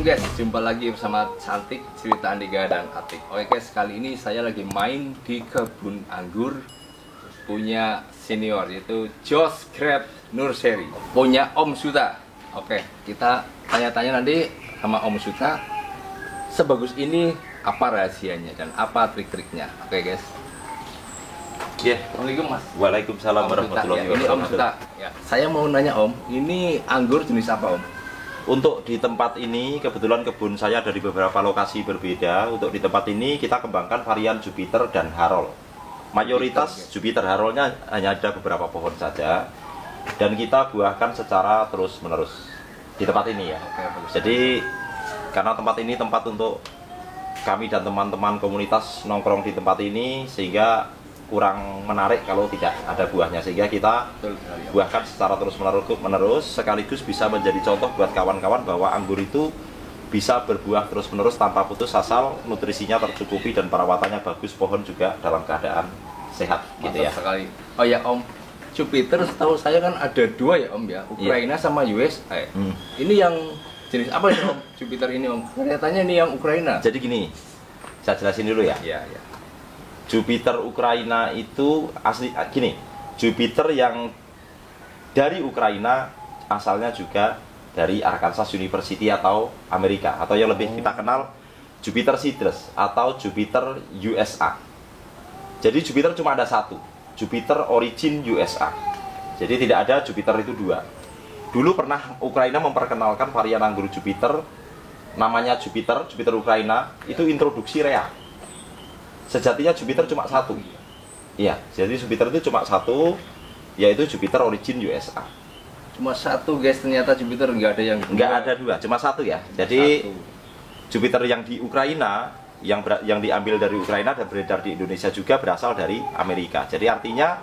guys, jumpa lagi bersama Cantik Cerita Andika dan Atik. Oke guys, kali ini saya lagi main di kebun anggur punya senior, yaitu Josh Crab Nursery, punya Om Suta. Oke, kita tanya-tanya nanti sama Om Suta, sebagus ini apa rahasianya dan apa trik-triknya. Oke guys. Ya, Assalamualaikum Mas. Waalaikumsalam warahmatullahi Ini Om wabarakatuh. Suta. Ya, saya mau nanya Om, ini anggur jenis apa Om? Untuk di tempat ini, kebetulan kebun saya dari beberapa lokasi berbeda. Untuk di tempat ini kita kembangkan varian Jupiter dan Harold. Mayoritas Jupiter Haroldnya hanya ada beberapa pohon saja, dan kita buahkan secara terus-menerus di tempat ini ya. Oke, bagus. Jadi karena tempat ini tempat untuk kami dan teman-teman komunitas nongkrong di tempat ini, sehingga kurang menarik kalau tidak ada buahnya, sehingga kita Betul sekali, Om. buahkan secara terus-menerus, sekaligus bisa menjadi contoh buat kawan-kawan bahwa anggur itu bisa berbuah terus-menerus tanpa putus asal nutrisinya tercukupi dan perawatannya bagus, pohon juga dalam keadaan sehat gitu ya. Mantap sekali. Oh ya Om, Jupiter setahu saya kan ada dua ya Om ya, Ukraina sama USA. Ini yang jenis apa ya Om? Jupiter ini Om? Kelihatannya ini yang Ukraina. Jadi gini, saya jelasin dulu ya. Iya, iya. Jupiter Ukraina itu asli gini, Jupiter yang dari Ukraina asalnya juga dari Arkansas University atau Amerika, atau yang lebih kita kenal Jupiter Citrus atau Jupiter USA. Jadi Jupiter cuma ada satu, Jupiter Origin USA. Jadi tidak ada Jupiter itu dua. Dulu pernah Ukraina memperkenalkan varian anggur Jupiter, namanya Jupiter Ukraina, itu introduksi rea. Sejatinya Jupiter cuma satu. Iya, jadi Jupiter itu cuma satu, yaitu Jupiter Origin USA. Cuma satu guys, ternyata Jupiter nggak ada yang dua. Nggak ada dua, cuma satu ya. Jadi Satu. Jupiter yang di Ukraina, yang diambil dari Ukraina dan beredar di Indonesia juga berasal dari Amerika. Jadi artinya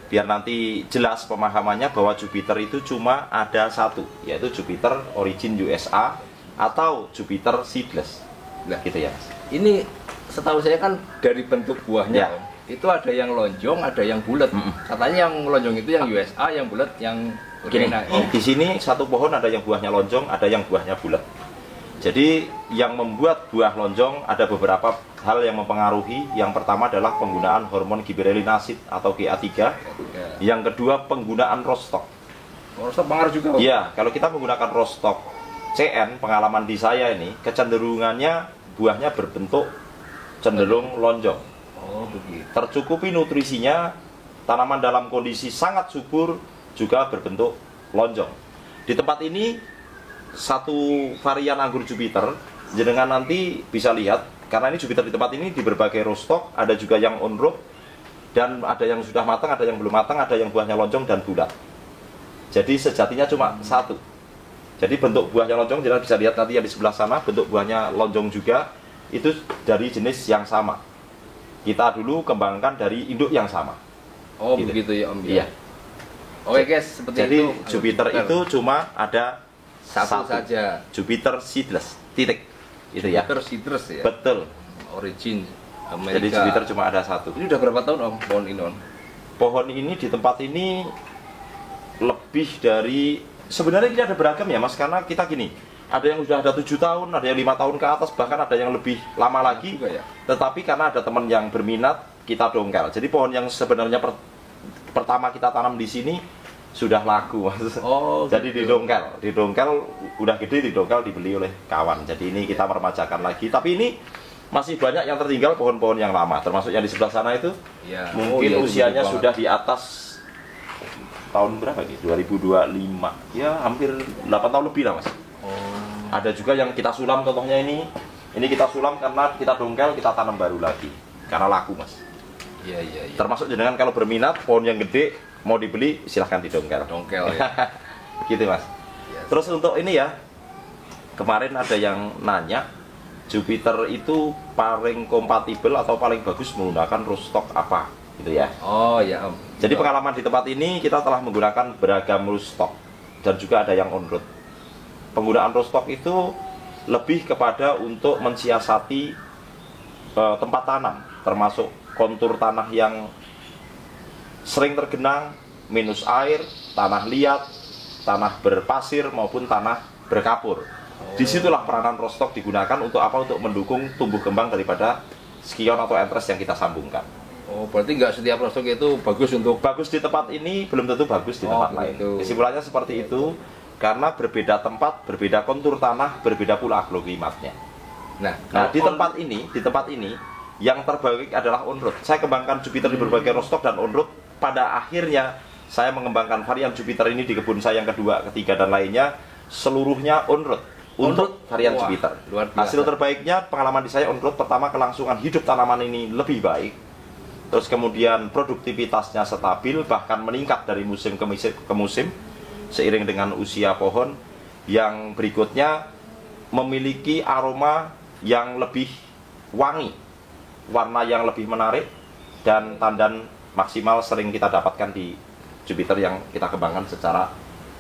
biar nanti jelas pemahamannya bahwa Jupiter itu cuma ada satu, yaitu Jupiter Origin USA atau Jupiter Seedless. Nah, Gitu ya, Mas. ini setahu saya kan dari bentuk buahnya Ya. Om, itu ada yang lonjong, ada yang bulat. Katanya yang lonjong itu yang USA, yang bulat yang Gini, Ukraina. di sini satu pohon ada yang buahnya lonjong, ada yang buahnya bulat. Jadi yang membuat buah lonjong ada beberapa hal yang mempengaruhi. Yang pertama adalah penggunaan hormon gibberellin acid atau GA3. Yang kedua penggunaan rostock. Rostock pengaruh juga Om? Iya, kalau kita menggunakan rostock CN, pengalaman di saya ini kecenderungannya buahnya berbentuk cenderung lonjong. Oh begitu. Tercukupi nutrisinya, tanaman dalam kondisi sangat subur juga berbentuk lonjong. Di tempat ini satu varian anggur Jupiter, jenengan nanti bisa lihat, karena ini Jupiter di tempat ini di berbagai rostock, ada juga yang on road, dan ada yang sudah matang, ada yang belum matang, ada yang buahnya lonjong dan bulat. Jadi sejatinya cuma satu. Jadi bentuk buahnya lonjong, jenengan bisa lihat nanti yang di sebelah sana, bentuk buahnya lonjong juga, itu dari jenis yang sama. Kita dulu kembangkan dari induk yang sama. Oh Gitu. begitu ya Om. Iya. Oke guys, seperti Jadi itu. Jupiter itu cuma ada satu saja. Jupiter Seedless, titik. Itu ya. Jupiter Citrus ya. Betul. Origin Amerika. Jadi Jupiter cuma ada satu. Ini udah berapa tahun Om pohon ini Om? Pohon ini di tempat ini lebih dari, sebenarnya ini ada beragam ya Mas, karena kita gini, ada yang sudah ada 7 tahun, ada yang 5 tahun ke atas, bahkan ada yang lebih lama lagi. Juga ya. Tetapi karena ada teman yang berminat, kita dongkel. Jadi pohon yang sebenarnya pertama kita tanam di sini sudah laku, Mas. Oh, Jadi gitu. didongkel udah gede, didongkel dibeli oleh kawan. Jadi ini kita meremajakan lagi. Tapi ini masih banyak yang tertinggal pohon-pohon yang lama, termasuk yang di sebelah sana itu. Iya. Mungkin Oh, iya, itu usianya betul sudah di atas tahun berapa gitu? 2025. Ya, hampir 8 tahun lebih lah, Mas. Oh. Ada juga yang kita sulam, contohnya ini. Ini kita sulam karena kita dongkel, kita tanam baru lagi. Karena laku, Mas. Iya, iya, iya. Termasuk jenengan kalau berminat pohon yang gede mau dibeli, silahkan didongkel. Dongkel ya. Gitu, Mas. Yes. Terus untuk ini ya, kemarin ada yang nanya, Jupiter itu paling kompatibel atau paling bagus menggunakan rootstock apa, gitu ya. Oh ya Om. Jadi pengalaman di tempat ini kita telah menggunakan beragam rootstock dan juga ada yang on road. Penggunaan rootstock itu lebih kepada untuk mensiasati tempat tanam, termasuk kontur tanah yang sering tergenang, minus air, tanah liat, tanah berpasir maupun tanah berkapur. Disitulah peranan rostok digunakan untuk apa? Untuk mendukung tumbuh kembang daripada skion atau entres yang kita sambungkan. Oh, berarti nggak setiap rostok itu bagus untuk Bagus di tempat ini belum tentu bagus di tempat lain. begitu. Kesimpulannya seperti itu, karena berbeda tempat, berbeda kontur tanah, berbeda pula agroklimatnya. Nah, di tempat ini yang terbaik adalah on-road. Saya kembangkan Jupiter di berbagai rostok dan on-road. Pada akhirnya saya mengembangkan varian Jupiter ini di kebun saya yang kedua, ketiga dan lainnya seluruhnya on-road untuk varian Jupiter. Luar biasa. Hasil terbaiknya pengalaman di saya on-road, pertama kelangsungan hidup tanaman ini lebih baik. Terus kemudian produktivitasnya stabil, bahkan meningkat dari musim ke musim seiring dengan usia pohon. Yang berikutnya memiliki aroma yang lebih wangi, warna yang lebih menarik, dan tandan maksimal sering kita dapatkan di Jupiter yang kita kembangkan secara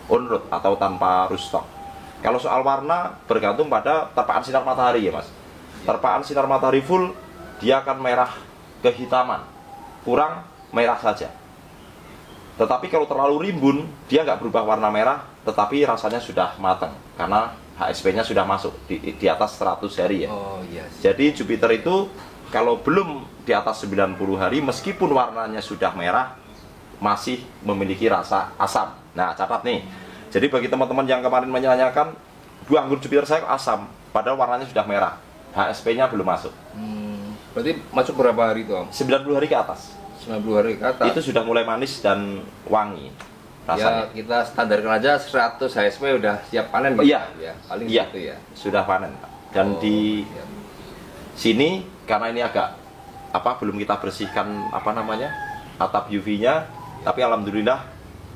on-road atau tanpa rootstock. Kalau soal warna bergantung pada terpaan sinar matahari ya mas. Terpaan sinar matahari full, dia akan merah kehitaman, kurang merah saja. Tetapi kalau terlalu rimbun, dia nggak berubah warna merah, tetapi rasanya sudah matang karena HSP-nya sudah masuk di atas 100 hari ya. Oh yes. Jadi Jupiter itu kalau belum di atas 90 hari, meskipun warnanya sudah merah, masih memiliki rasa asam. Nah catat nih. Jadi bagi teman-teman yang kemarin menanyakan, buah anggur Jupiter saya asam, padahal warnanya sudah merah, HSP-nya belum masuk. Berarti masuk berapa hari itu Om? 90 hari ke atas. 90 hari ke atas. Itu sudah mulai manis dan wangi rasanya. Ya kita standarkan aja 100 HSP udah siap panen Pak? Iya. Ya, paling Iya, gitu ya. sudah panen. Dan di iya. sini karena ini agak belum kita bersihkan atap UV-nya, tapi alhamdulillah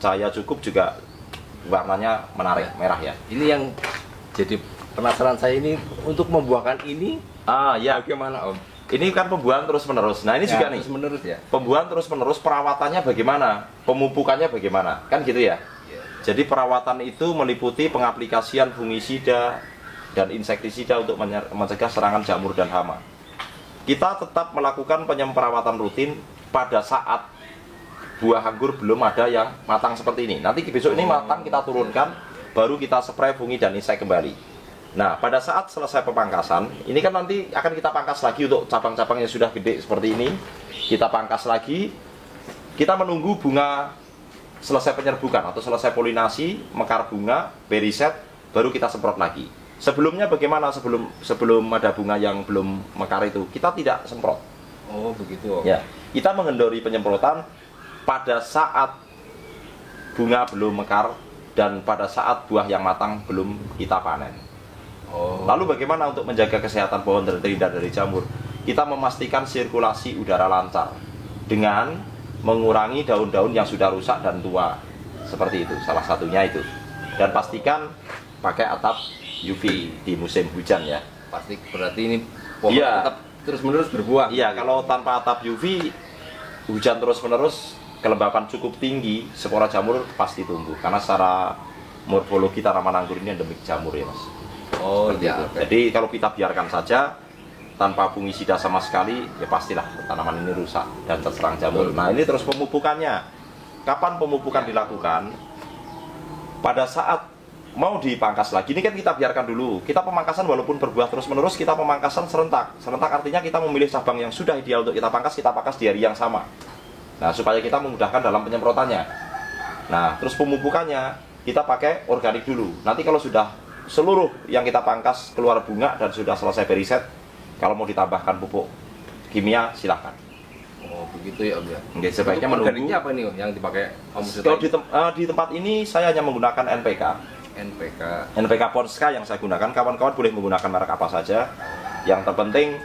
cahaya cukup juga warnanya menarik, merah ya. Ini yang jadi penasaran saya ini untuk membuahkan ini Ya, bagaimana Om? ini kan pembuahan terus-menerus. Nah, ini juga nih. Terus menerus ya. Pembuahan terus-menerus, perawatannya bagaimana? Pemupukannya bagaimana? Kan gitu ya. Jadi perawatan itu meliputi pengaplikasian fungisida dan insektisida untuk mencegah serangan jamur dan hama. Kita tetap melakukan penyemperawatan rutin pada saat buah anggur belum ada yang matang seperti ini. Nanti besok ini matang kita turunkan, baru kita spray fungi dan insek kembali. Nah, pada saat selesai pemangkasan, ini kan nanti akan kita pangkas lagi untuk cabang-cabang yang sudah gede seperti ini. Kita pangkas lagi, kita menunggu bunga selesai penyerbukan atau selesai polinasi, mekar bunga, beriset, baru kita semprot lagi. Sebelumnya bagaimana sebelum ada bunga yang belum mekar itu? Kita tidak semprot. Oh, begitu Om. Ya, kita mengendori penyemprotan pada saat bunga belum mekar dan pada saat buah yang matang belum kita panen. Lalu bagaimana untuk menjaga kesehatan pohon dan terhindar dari jamur? Kita memastikan sirkulasi udara lancar dengan mengurangi daun-daun yang sudah rusak dan tua. Seperti itu, salah satunya itu. Dan pastikan pakai atap UV di musim hujan ya. Pasti berarti ini pohon tetap terus-menerus berbuah. Iya, kalau tanpa atap UV, hujan terus-menerus, kelembapan cukup tinggi, spora jamur pasti tumbuh. Karena secara morfologi tanaman anggur ini endemik jamur ya mas. Oh iya. Okay. Jadi kalau kita biarkan saja tanpa fungisida sama sekali, ya pastilah tanaman ini rusak dan terserang jamur. Nah ini terus pemupukannya. Kapan pemupukan dilakukan? Pada saat mau dipangkas lagi, ini kan kita biarkan dulu. Kita pemangkasan walaupun berbuah terus-menerus, kita pemangkasan serentak. Serentak artinya kita memilih cabang yang sudah ideal untuk kita pangkas di hari yang sama. Nah supaya kita memudahkan dalam penyemprotannya. Nah terus pemupukannya kita pakai organik dulu. Nanti kalau sudah seluruh yang kita pangkas keluar bunga dan sudah selesai beriset, kalau mau ditambahkan pupuk kimia silahkan. Oh begitu ya Om ya. Oke, sebaiknya menunggu. Organiknya apa nih Om yang dipakai Om? Kalau di tempat ini saya hanya menggunakan NPK Ponska yang saya gunakan. Kawan-kawan boleh menggunakan merek apa saja. Yang terpenting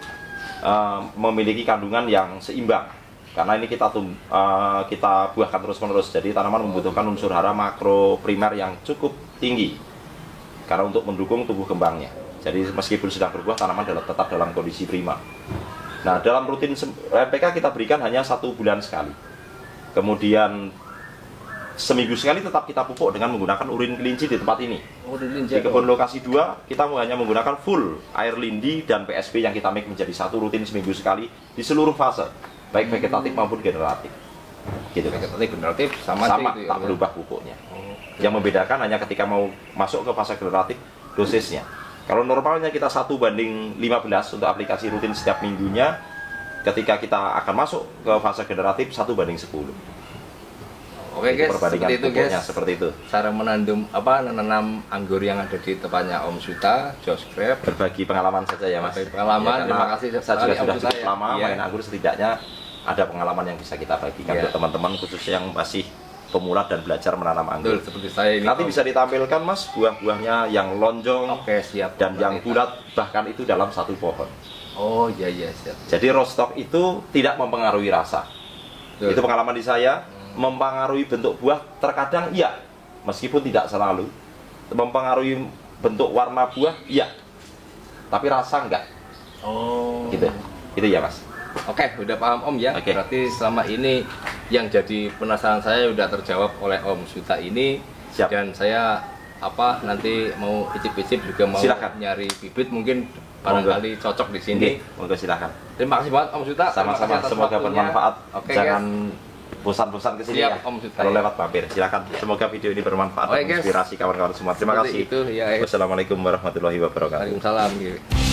memiliki kandungan yang seimbang. Karena ini kita buahkan terus-menerus. Jadi tanaman membutuhkan unsur hara makro primer yang cukup tinggi. Karena untuk mendukung tumbuh kembangnya. Jadi meskipun sedang berbuah, tanaman tetap dalam kondisi prima. Nah, dalam rutin NPK kita berikan hanya 1 bulan sekali. Kemudian seminggu sekali tetap kita pupuk dengan menggunakan urin kelinci di tempat ini. Di kebun lokasi 2 kita hanya menggunakan full air lindi dan PSB yang kita make menjadi 1 rutin seminggu sekali di seluruh fase, baik vegetatif maupun generatif. Gitu. Vegetatif generatif sama itu ya, tak berubah pupuknya. Yang membedakan hanya ketika mau masuk ke fase generatif dosisnya. Kalau normalnya kita 1:15 untuk aplikasi rutin setiap minggunya, ketika kita akan masuk ke fase generatif 1:10. Oke guys, perbandingan seperti itu pupuknya, guys. seperti itu. Cara menanam anggur yang ada di tempatnya Om Suta, Josh Crab. Berbagi pengalaman saja ya Mas. Berbagi pengalaman, Ya, terima kasih saya sekali, juga Om sudah Suta, cukup ya. lama Iya. main anggur, setidaknya ada pengalaman yang bisa kita bagikan Iya. untuk teman-teman khususnya yang masih pemula dan belajar menanam anggur. Betul, seperti saya ini. Nanti Om. bisa ditampilkan Mas buah-buahnya yang lonjong Oke, siap. dan yang bulat, bahkan itu dalam satu pohon. Oh iya iya siap. Jadi roastok itu tidak mempengaruhi rasa. Betul. Itu pengalaman di saya. Mempengaruhi bentuk buah terkadang iya, meskipun tidak selalu. Mempengaruhi bentuk warna buah iya, tapi rasa enggak. Oh. Gitu. Itu ya Mas. Oke, udah paham Om ya. Oke. Berarti selama ini yang jadi penasaran saya udah terjawab oleh Om Suta ini. Siap. Dan saya nanti mau icip-icip juga mau Silakan. nyari bibit mungkin barangkali cocok di sini. Monggo silakan. Terima kasih banget Om Suta. Terima Sama-sama, kasih atas semoga waktunya. bermanfaat. Oke, Jangan guys. bosan-bosan kesini Siap, ya. Om Suta, Kalau ya. lewat mampir, silakan. Semoga video ini bermanfaat Oke, dan guys. menginspirasi kawan-kawan semua. Terima Seperti kasih. itu, ya. Wassalamualaikum warahmatullahi wabarakatuh. Waalaikumsalam.